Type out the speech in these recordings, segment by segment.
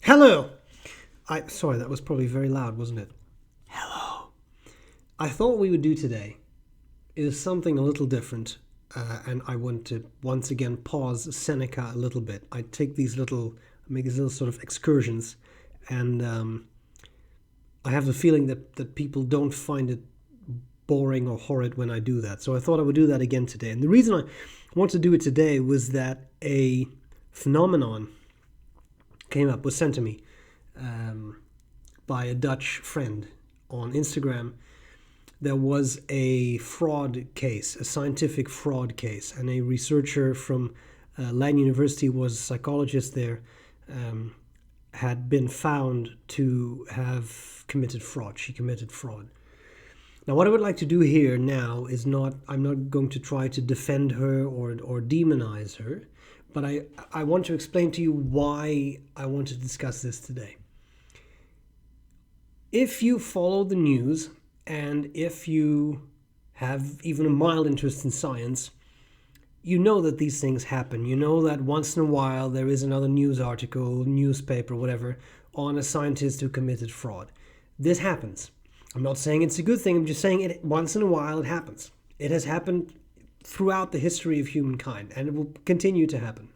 Hello! Sorry, that was probably very loud, wasn't it? Hello. I thought we would do today is something a little different, and I want to once again pause Seneca a little bit. I make these little sort of excursions, and I have the feeling that people don't find it boring or horrid when I do that. So I thought I would do that again today. And the reason I want to do it today was that a phenomenon was sent to me by a Dutch friend on Instagram. There was a fraud case, a scientific fraud case, and a researcher from Leiden University, was a psychologist there, had been found to have committed fraud. She committed fraud. Now, what I would like to do here now is I'm not going to try to defend her or demonize her, but I want to explain to you why I want to discuss this today. If you follow the news, and if you have even a mild interest in science, you know that these things happen. You know that once in a while there is another news article, newspaper, whatever, on a scientist who committed fraud. This happens. I'm not saying it's a good thing, I'm just saying it once in a while it happens. It has happened throughout the history of humankind, and it will continue to happen.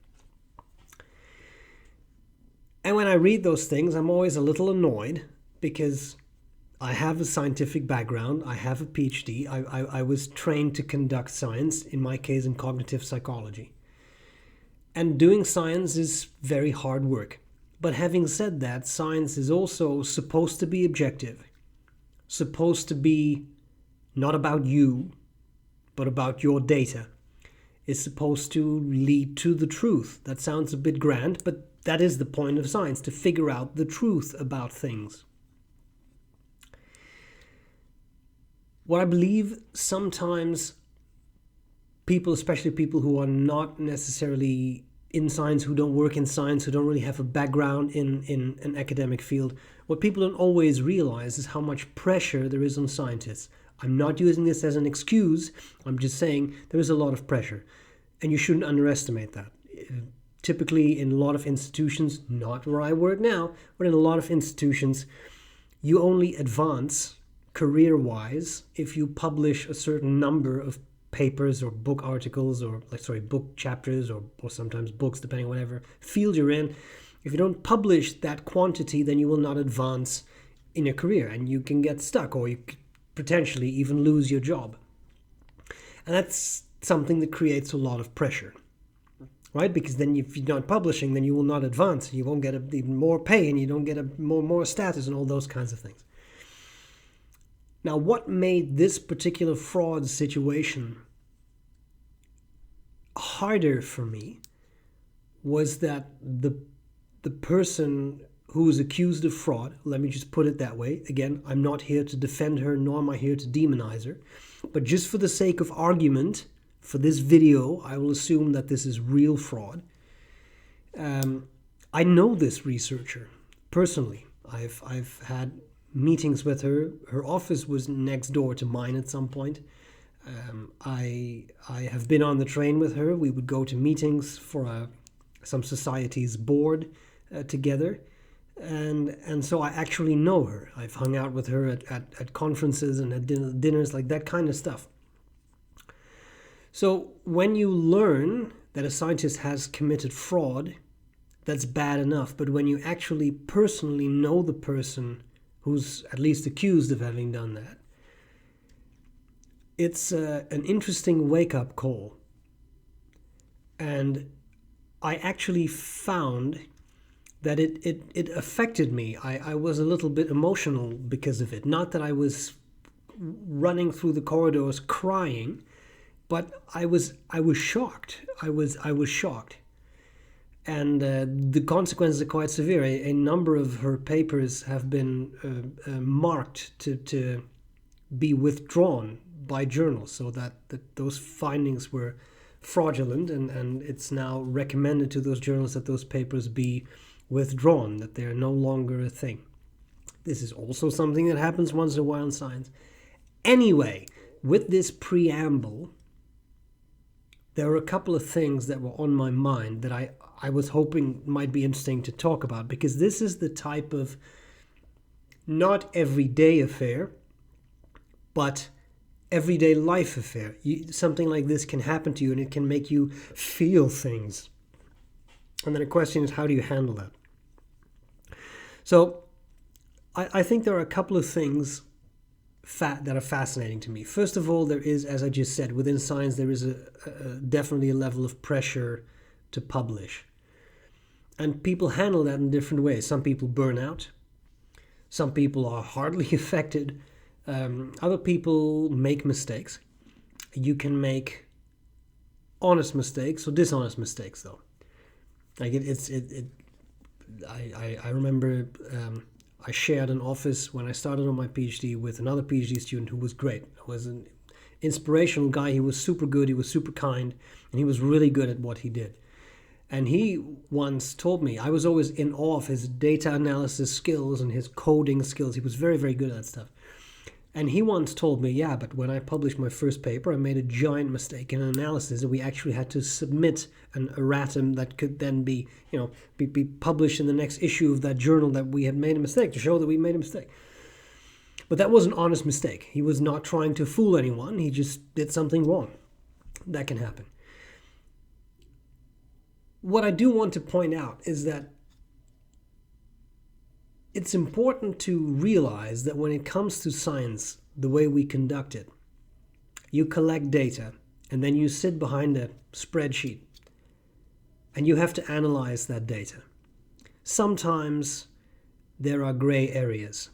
And when I read those things, I'm always a little annoyed because I have a scientific background, I have a PhD, I was trained to conduct science, in my case in cognitive psychology. And doing science is very hard work. But having said that, science is also supposed to be objective, supposed to be not about you, but about your data. It's supposed to lead to the truth. That sounds a bit grand, but that is the point of science, to figure out the truth about things. What I believe sometimes people, especially people who are not necessarily in science, who don't work in science, who don't really have a background in an academic field, what people don't always realize is how much pressure there is on scientists. I'm not using this as an excuse, I'm just saying there is a lot of pressure, and you shouldn't underestimate that. Typically in a lot of institutions, not where I work now, but in a lot of institutions, you only advance career-wise if you publish a certain number of papers or book articles or book chapters or sometimes books, depending on whatever field you're in. If you don't publish that quantity, then you will not advance in your career, and you can get stuck, or you could potentially even lose your job. And that's something that creates a lot of pressure, right? Because then if you're not publishing, then you will not advance, you won't get even more pay, and you don't get more status and all those kinds of things. Now, what made this particular fraud situation harder for me was that the person who was accused of fraud, let me just put it that way. Again, I'm not here to defend her, nor am I here to demonize her. But just for the sake of argument, for this video, I will assume that this is real fraud. I know this researcher personally. I've had meetings with her. Her office was next door to mine at some point. I have been on the train with her. We would go to meetings for some society's board together, and so I actually know her. I've hung out with her at conferences and at dinners, like that kind of stuff. So when you learn that a scientist has committed fraud, that's bad enough. But when you actually personally know the person who's at least accused of having done that, it's an interesting wake-up call. And I actually found that it affected me. I was a little bit emotional because of it. Not that I was running through the corridors crying, but I was shocked. I was shocked. And the consequences are quite severe. A number of her papers have been marked to be withdrawn by journals, so that those findings were fraudulent, and it's now recommended to those journals that those papers be withdrawn, that they are no longer a thing. This is also something that happens once in a while in science. Anyway, with this preamble, there are a couple of things that were on my mind that I was hoping might be interesting to talk about, because this is the type of not everyday affair, but everyday life affair. Something like this can happen to you and it can make you feel things. And then the question is, how do you handle that? So I think there are a couple of things that are fascinating to me. First of all, there is, as I just said, within science, there is definitely a level of pressure to publish. And people handle that in different ways. Some people burn out. Some people are hardly affected. Other people make mistakes. You can make honest mistakes or dishonest mistakes, though. Like I remember I shared an office when I started on my PhD with another PhD student who was great. He was an inspirational guy. He was super good. He was super kind, and he was really good at what he did. And he once told me, I was always in awe of his data analysis skills and his coding skills. He was very, very good at that stuff. And he once told me, yeah, but when I published my first paper, I made a giant mistake in an analysis, and we actually had to submit an erratum that could then be published in the next issue of that journal that we had made a mistake, to show that we made a mistake. But that was an honest mistake. He was not trying to fool anyone. He just did something wrong. That can happen. What I do want to point out is that it's important to realize that when it comes to science, the way we conduct it, you collect data and then you sit behind a spreadsheet and you have to analyze that data. Sometimes there are gray areas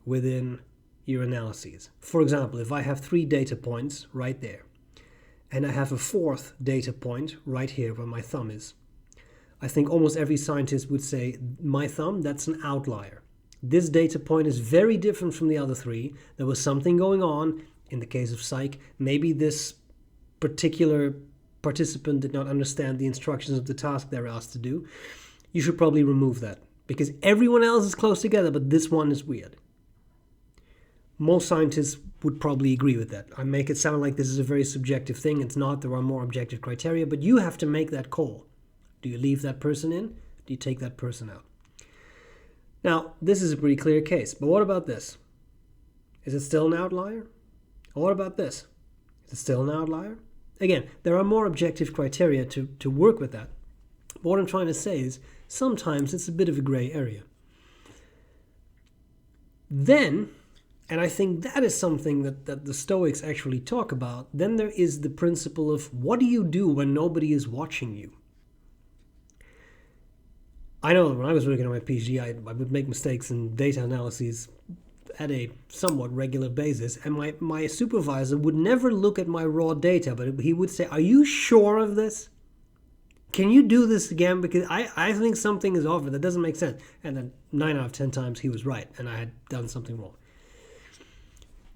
within your analyses. For example, if I have 3 data points right there, and I have a 4th data point right here where my thumb is, I think almost every scientist would say, my thumb, that's an outlier. This data point is very different from the other 3. There was something going on. In the case of psych, maybe this particular participant did not understand the instructions of the task they were asked to do. You should probably remove that, because everyone else is close together, but this one is weird. Most scientists would probably agree with that. I make it sound like this is a very subjective thing. It's not. There are more objective criteria, but you have to make that call. Do you leave that person in? Do you take that person out? Now, this is a pretty clear case, but what about this? Is it still an outlier? Or what about this? Is it still an outlier? Again, there are more objective criteria to work with that. But what I'm trying to say is, sometimes it's a bit of a gray area. Then, and I think that is something that the Stoics actually talk about, then there is the principle of, what do you do when nobody is watching you? I know when I was working on my PhD, I would make mistakes in data analyses at a somewhat regular basis, and my supervisor would never look at my raw data, but he would say, are you sure of this? Can you do this again? Because I think something is off, that doesn't make sense. And then 9 out of 10 times he was right, and I had done something wrong.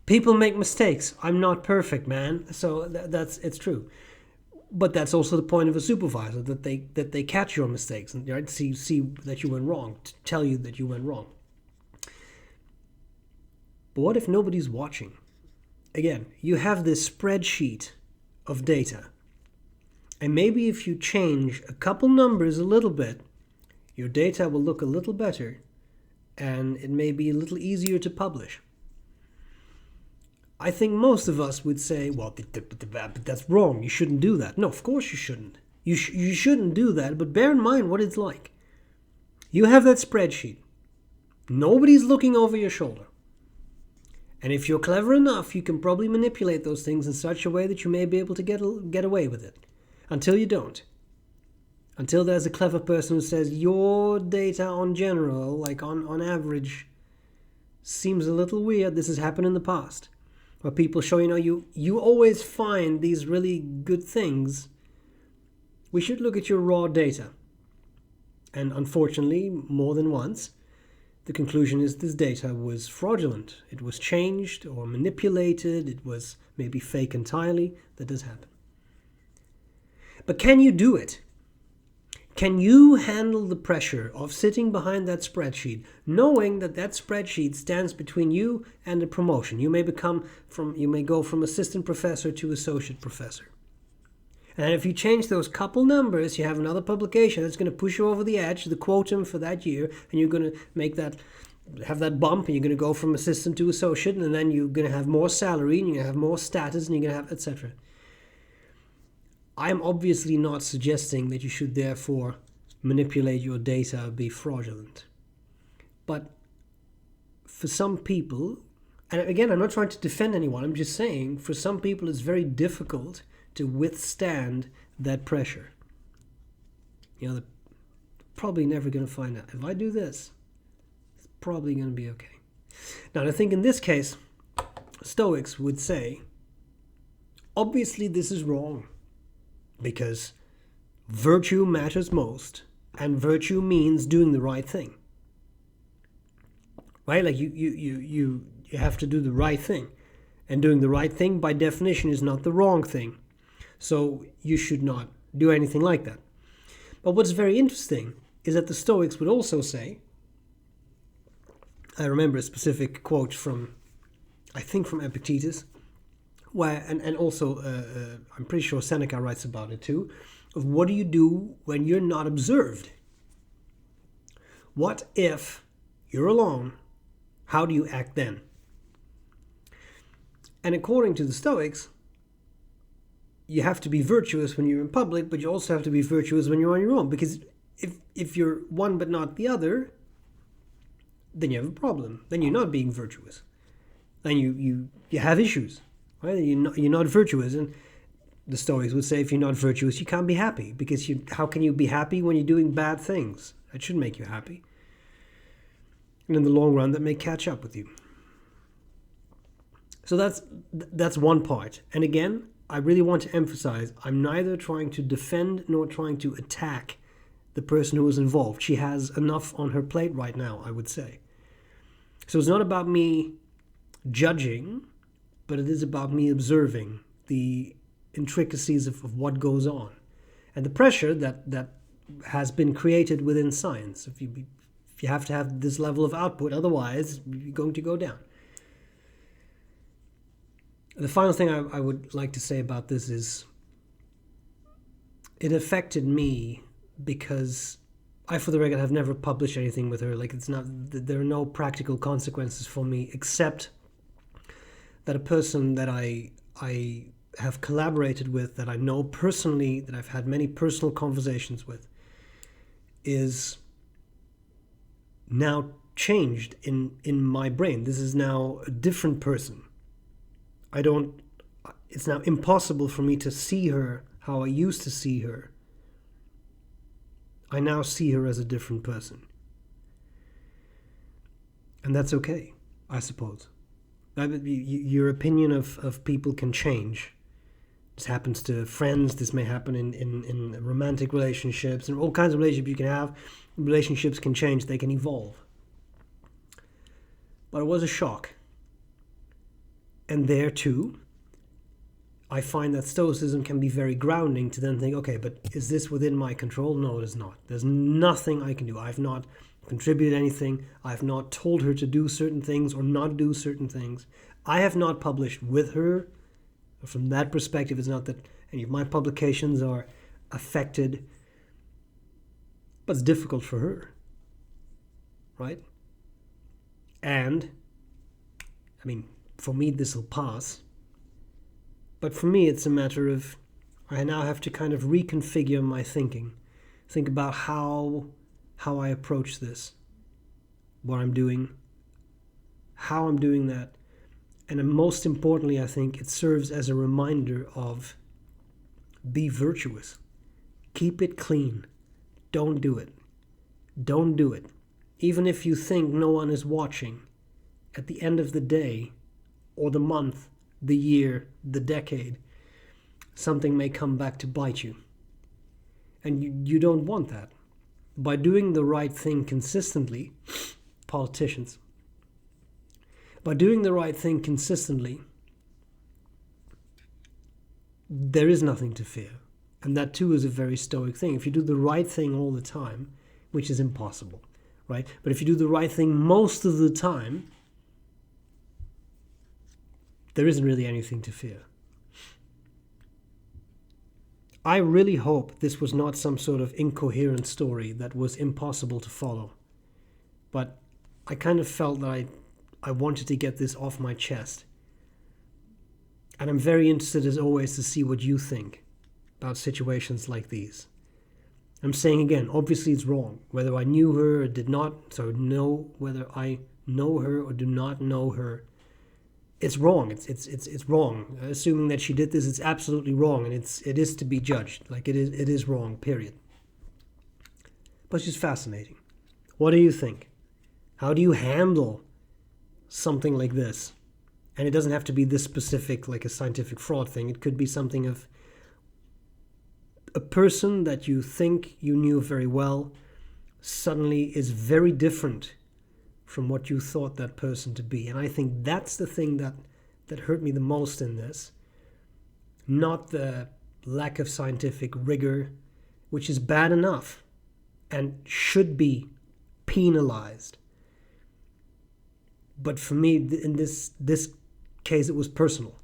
People make mistakes. I'm not perfect, man. So it's true. But that's also the point of a supervisor, that they catch your mistakes and, right, see that you went wrong, to tell you that you went wrong. But what if nobody's watching? Again, you have this spreadsheet of data, and maybe if you change a couple numbers a little bit, your data will look a little better, and it may be a little easier to publish. I think most of us would say, well, but that's wrong. You shouldn't do that. No, of course you shouldn't. You shouldn't do that, but bear in mind what it's like. You have that spreadsheet. Nobody's looking over your shoulder. And if you're clever enough, you can probably manipulate those things in such a way that you may be able to get away with it. Until you don't. Until there's a clever person who says, your data on general, like on average, seems a little weird. This has happened in the past. Where people show, you always find these really good things. We should look at your raw data. And unfortunately, more than once, the conclusion is this data was fraudulent. It was changed or manipulated. It was maybe fake entirely. That does happen. But can you do it? Can you handle the pressure of sitting behind that spreadsheet, knowing that that spreadsheet stands between you and a promotion? You may go from assistant professor to associate professor. And if you change those couple numbers, you have another publication that's going to push you over the edge, the quotum for that year, and you're going to have that bump, and you're going to go from assistant to associate, and then you're going to have more salary, and you're going to have more status, and you're going to have etc. I'm obviously not suggesting that you should therefore manipulate your data or be fraudulent. But for some people, and again, I'm not trying to defend anyone, I'm just saying for some people it's very difficult to withstand that pressure. They're probably never going to find out. If I do this, it's probably going to be okay. Now, I think in this case, Stoics would say, obviously this is wrong, because virtue matters most, and virtue means doing the right thing. Right? Like you have to do the right thing. And doing the right thing, by definition, is not the wrong thing. So you should not do anything like that. But what's very interesting is that the Stoics would also say, I remember a specific quote from, I think from Epictetus, where, and also I'm pretty sure Seneca writes about it too, of what do you do when you're not observed? What if you're alone? How do you act then? And according to the Stoics, you have to be virtuous when you're in public, but you also have to be virtuous when you're on your own. Because if you're one but not the other, then you have a problem. Then you're not being virtuous. Then you have issues. Right? You're not virtuous. And the Stoics would say if you're not virtuous, you can't be happy. Because how can you be happy when you're doing bad things? That shouldn't make you happy. And in the long run, that may catch up with you. So that's one part. And again, I really want to emphasize, I'm neither trying to defend nor trying to attack the person who was involved. She has enough on her plate right now, I would say. So it's not about me judging, but it is about me observing the intricacies of what goes on and the pressure that has been created within science. If you have to have this level of output, otherwise you're going to go down. The final thing I would like to say about this is it affected me because I, for the record, have never published anything with her. Like, there are no practical consequences for me except that a person that I have collaborated with, that I know personally, that I've had many personal conversations with, is now changed in my brain. This is now a different person. It's now impossible for me to see her how I used to see her. I now see her as a different person. And that's okay, I suppose. Your opinion of people can change. This happens to friends, this may happen in romantic relationships, and all kinds of relationships you can have. Relationships can change, they can evolve. But it was a shock. And there too, I find that Stoicism can be very grounding to then think, okay, but is this within my control? No, it is not. There's nothing I can do. I've not contributed anything. I've not told her to do certain things or not do certain things. I have not published with her. From that perspective, it's not that any of my publications are affected, but it's difficult for her, right? And, I mean, for me, this will pass. But for me, it's a matter of I now have to kind of reconfigure my thinking. Think about how I approach this, what I'm doing, how I'm doing that. And most importantly, I think it serves as a reminder of be virtuous. Keep it clean. Don't do it. Don't do it. Even if you think no one is watching, at the end of the day, or the month, the year, the decade, something may come back to bite you. And you don't want that. By doing the right thing consistently, politicians, by doing the right thing consistently, there is nothing to fear. And that too is a very Stoic thing. If you do the right thing all the time, which is impossible, right? But if you do the right thing most of the time, there isn't really anything to fear. I really hope this was not some sort of incoherent story that was impossible to follow. But I kind of felt that I wanted to get this off my chest. And I'm very interested, as always, to see what you think about situations like these. I'm saying again, obviously it's wrong. Whether I knew her or did not, whether I know her or do not know her, it's wrong. It's wrong. Assuming that she did this, it's absolutely wrong, and it is to be judged. Like it is wrong, period. But it's just fascinating. What do you think? How do you handle something like this? And it doesn't have to be this specific, like a scientific fraud thing. It could be something of a person that you think you knew very well suddenly is very different from what you thought that person to be. And I think that's the thing that hurt me the most in this. Not the lack of scientific rigor, which is bad enough and should be penalized. But for me, in this case, it was personal.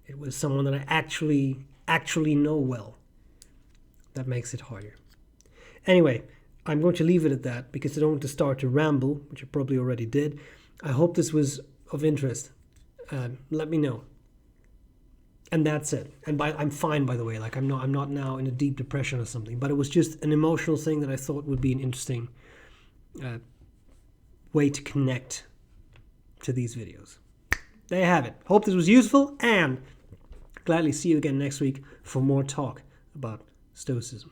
It was someone that I actually know well. That makes it harder. Anyway, I'm going to leave it at that because I don't want to start to ramble, which I probably already did. I hope this was of interest. Let me know. And that's it. And I'm fine, by the way. Like I'm not now in a deep depression or something. But it was just an emotional thing that I thought would be an interesting way to connect to these videos. There you have it. Hope this was useful, and gladly see you again next week for more talk about Stoicism.